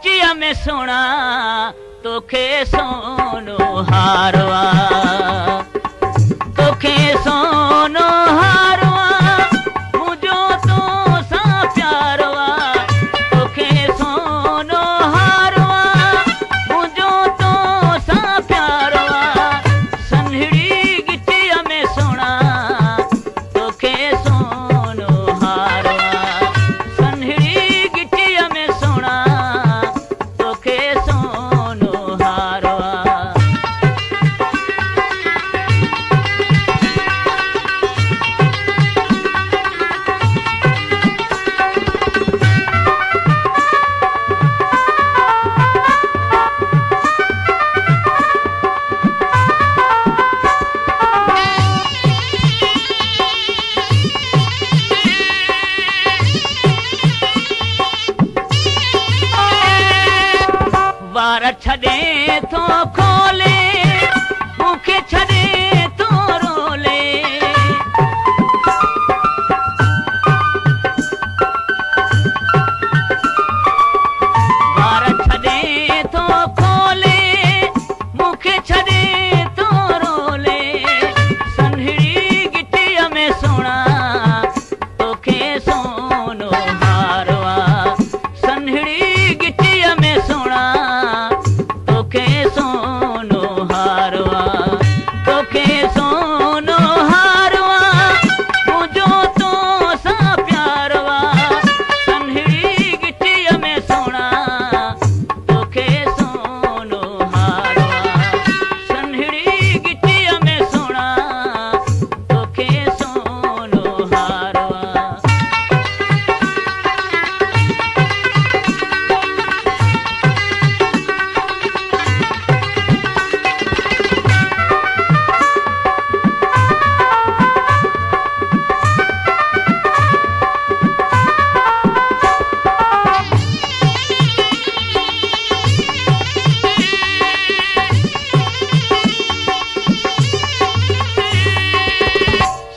गिचिया में सोना तोखे सोनो हारवा तोखे सोनो हारवा मुझो तो सा प्यारवा तोखे सोनो हारवा मुझो तो सा प्यारवा सन्हड़ी गिचिया में सोना तोखे सोनो हारवा सन्हड़ी गिचिया में सोना तोखे सोनो हारवा वार छॾे थो खोले मूंखे छॾे थो रोले वार छॾे थो खोले मूंखे छॾे थो रोले सन्हड़ी गिटीअ में सोना तोखे सोनो हारवा सन्हड़ी गिटीअ में सोना तोखे सोनो हारवा तोखे सोनो हारवा मुझो तो सा प्यारवा सन्हड़ी गिटीअ में सोना तोखे सोनो हारवा सन्हड़ी गिटीअ में सोना तोखे सोनो हारवा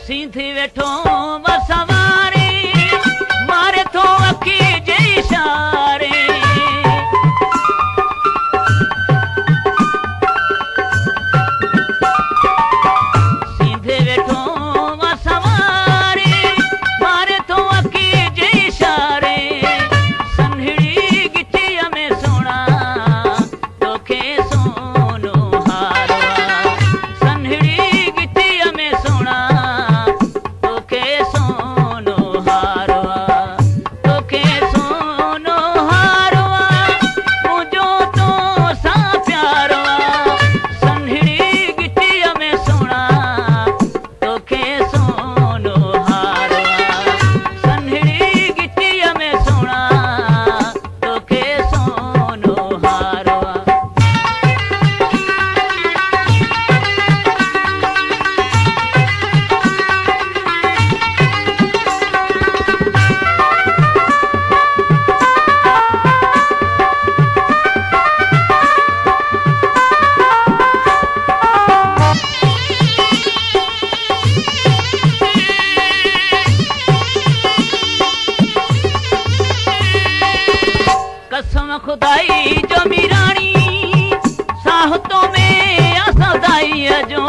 सीधी वेठो सवारे मारे थो अखी जे इशारे सीधे वेठो सवारे मारे थो अखी जे इशारे सन्हड़ी गिटीअ में सोना तोखे सोनो हारवा सन्हड़ी गिटीअ में सोना तोखे सोनो हारवा तोखे सोनो हारवा मुझो तो सा प्यारवा सन्हड़ी गिटीअ में सोना तोखे सोनो हारवा सन्हड़ी गिटीअ में सोना तोखे सोनो हारवा कसम खुदाई जो मीराणी साहतो में असदाई जो